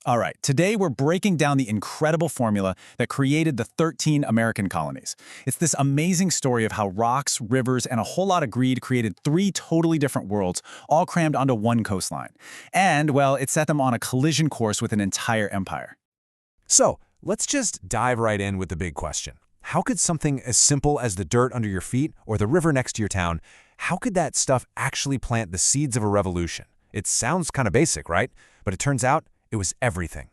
All right, today we're breaking down the incredible formula that created the 13 American colonies. It's this amazing story of how rocks, rivers, and a whole lot of greed created three totally different worlds, all crammed onto one coastline. And, well, it set them on a collision course with an entire empire. So, let's just dive right in with the big question. How could something as simple as the dirt under your feet or the river next to your town, how could that stuff actually plant the seeds of a revolution? It sounds kind of basic, right? But it turns out it was everything.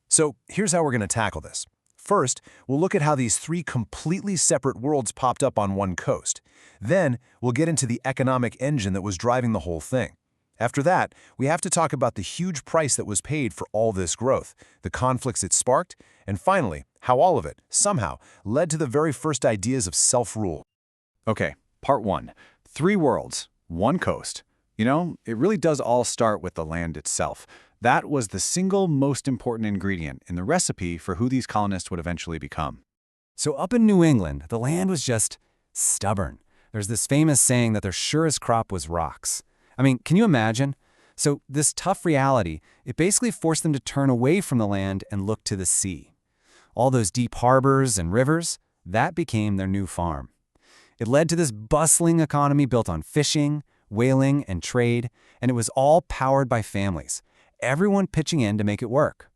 So here's how we're going to tackle this. First, we'll look at how these three completely separate worlds popped up on one coast. Then, we'll get into the economic engine that was driving the whole thing. After that, we have to talk about the huge price that was paid for all this growth, the conflicts it sparked, and finally, how all of it, somehow, led to the very first ideas of self-rule. Okay, part one. Three worlds, one coast. You know, it really does all start with the land itself. That was the single most important ingredient in the recipe for who these colonists would eventually become. So up in New England, the land was just stubborn. There's this famous saying that their surest crop was rocks. I mean, can you imagine? So this tough reality, it basically forced them to turn away from the land and look to the sea. All those deep harbors and rivers, that became their new farm. It led to this bustling economy built on fishing, whaling, and trade, and it was all powered by families, everyone pitching in to make it work.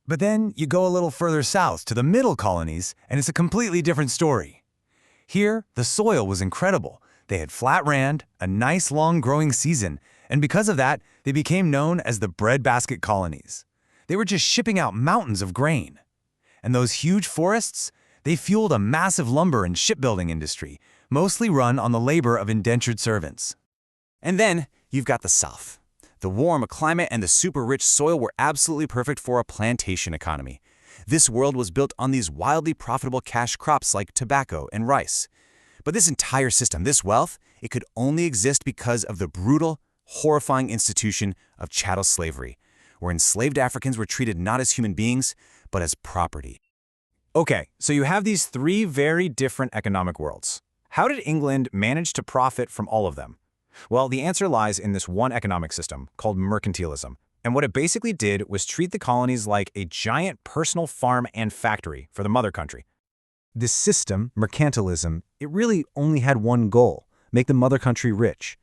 But then you go a little further south to the middle colonies, and it's a completely different story. Here, the soil was incredible. They had flat land, a nice long growing season, and because of that, they became known as the breadbasket colonies. They were just shipping out mountains of grain. And those huge forests, they fueled a massive lumber and shipbuilding industry, mostly run on the labor of indentured servants. And then you've got the South. The warm climate and the super-rich soil were absolutely perfect for a plantation economy. This world was built on these wildly profitable cash crops like tobacco and rice. But this entire system, this wealth, it could only exist because of the brutal, horrifying institution of chattel slavery, where enslaved Africans were treated not as human beings, but as property. Okay, so you have these three very different economic worlds. How did England manage to profit from all of them? Well, the answer lies in this one economic system called mercantilism. And what it basically did was treat the colonies like a giant personal farm and factory for the mother country. This system, mercantilism, it really only had one goal: make the mother country rich.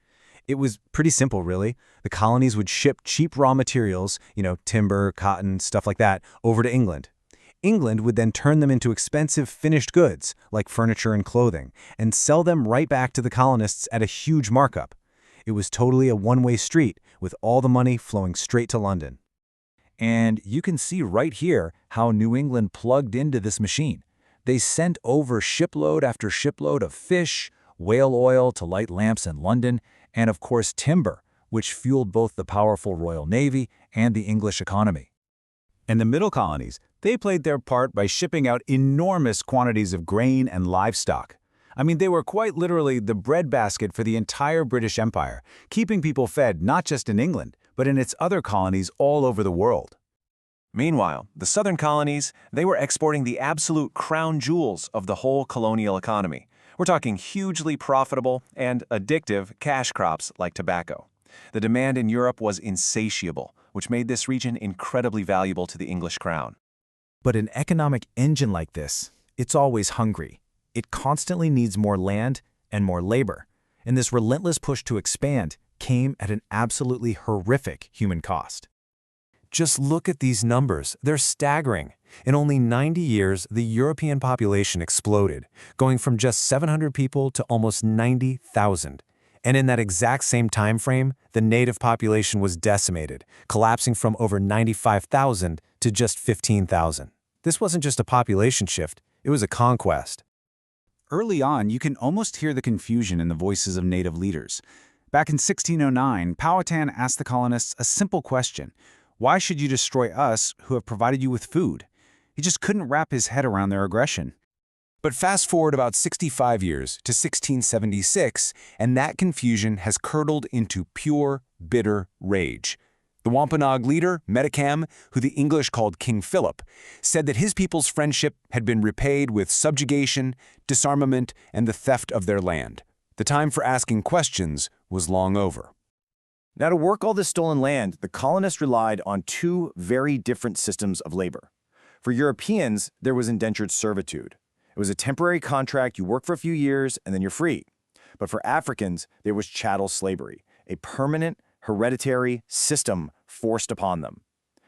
It was pretty simple, really. The colonies would ship cheap raw materials, timber, cotton, stuff like that, over to England. England would then turn them into expensive finished goods, like furniture and clothing, and sell them right back to the colonists at a huge markup. It was totally a one-way street, with all the money flowing straight to London. And you can see right here how New England plugged into this machine. They sent over shipload after shipload of fish, whale oil to light lamps in London, and of course timber, which fueled both the powerful Royal Navy and the English economy. And the middle colonies, they played their part by shipping out enormous quantities of grain and livestock. I mean, they were quite literally the breadbasket for the entire British Empire, keeping people fed not just in England, but in its other colonies all over the world. Meanwhile, the southern colonies, they were exporting the absolute crown jewels of the whole colonial economy. We're talking hugely profitable and addictive cash crops like tobacco. The demand in Europe was insatiable, which made this region incredibly valuable to the English crown. But an economic engine like this, it's always hungry. It constantly needs more land and more labor. And this relentless push to expand came at an absolutely horrific human cost. Just look at these numbers. They're staggering. In only 90 years, the European population exploded, going from just 700 people to almost 90,000. And in that exact same time frame, the native population was decimated, collapsing from over 95,000 to just 15,000. This wasn't just a population shift, it was a conquest. Early on, you can almost hear the confusion in the voices of native leaders. Back in 1609, Powhatan asked the colonists a simple question: why should you destroy us who have provided you with food? He just couldn't wrap his head around their aggression. But fast forward about 65 years to 1676, and that confusion has curdled into pure, bitter rage. The Wampanoag leader, Metacam, who the English called King Philip, said that his people's friendship had been repaid with subjugation, disarmament, and the theft of their land. The time for asking questions was long over. Now, to work all this stolen land, the colonists relied on two very different systems of labor. For Europeans, there was indentured servitude. It was a temporary contract, you work for a few years, and then you're free. But for Africans, there was chattel slavery, a permanent, hereditary system forced upon them.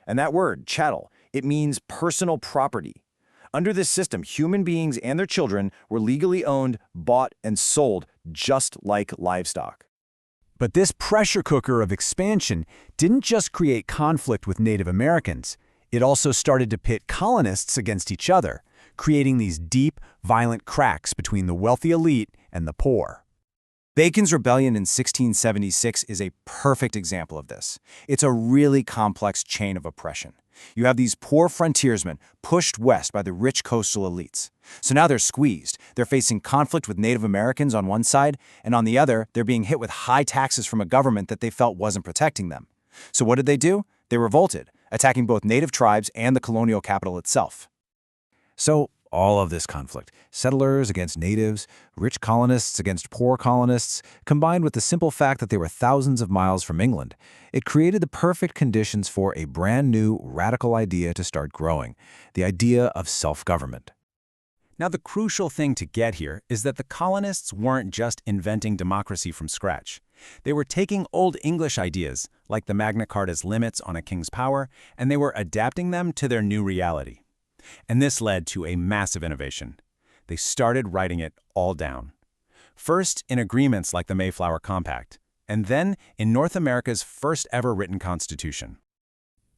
And that word, chattel, it means personal property. Under this system, human beings and their children were legally owned, bought, and sold just like livestock. But this pressure cooker of expansion didn't just create conflict with Native Americans. It also started to pit colonists against each other, creating these deep, violent cracks between the wealthy elite and the poor. Bacon's Rebellion in 1676 is a perfect example of this. It's a really complex chain of oppression. You have these poor frontiersmen pushed west by the rich coastal elites. So now they're squeezed. They're facing conflict with Native Americans on one side, and on the other, they're being hit with high taxes from a government that they felt wasn't protecting them. So what did they do? They revolted, attacking both native tribes and the colonial capital itself. So all of this conflict, settlers against natives, rich colonists against poor colonists, combined with the simple fact that they were thousands of miles from England, it created the perfect conditions for a brand new, radical idea to start growing, the idea of self-government. Now, the crucial thing to get here is that the colonists weren't just inventing democracy from scratch. They were taking old English ideas, like the Magna Carta's limits on a king's power, and they were adapting them to their new reality. And this led to a massive innovation. They started writing it all down. First in agreements like the Mayflower Compact, and then in North America's first ever written constitution.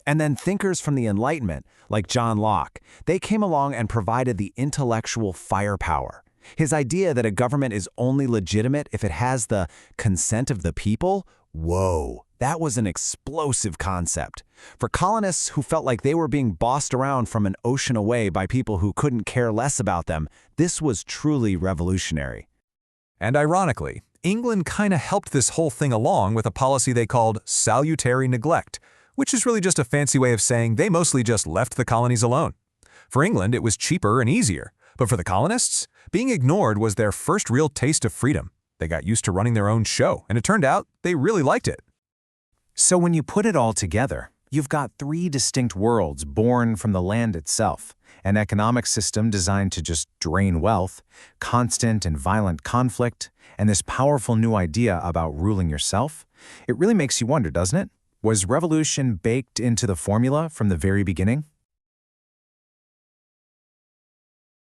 And then thinkers from the Enlightenment, like John Locke, they came along and provided the intellectual firepower. His idea that a government is only legitimate if it has the consent of the people? Whoa, that was an explosive concept. For colonists who felt like they were being bossed around from an ocean away by people who couldn't care less about them, this was truly revolutionary. And ironically, England kind of helped this whole thing along with a policy they called salutary neglect, which is really just a fancy way of saying they mostly just left the colonies alone. For England, it was cheaper and easier, but for the colonists, being ignored was their first real taste of freedom. They got used to running their own show, and it turned out they really liked it. So when you put it all together, you've got three distinct worlds born from the land itself. An economic system designed to just drain wealth, constant and violent conflict, and this powerful new idea about ruling yourself. It really makes you wonder, doesn't it? Was revolution baked into the formula from the very beginning?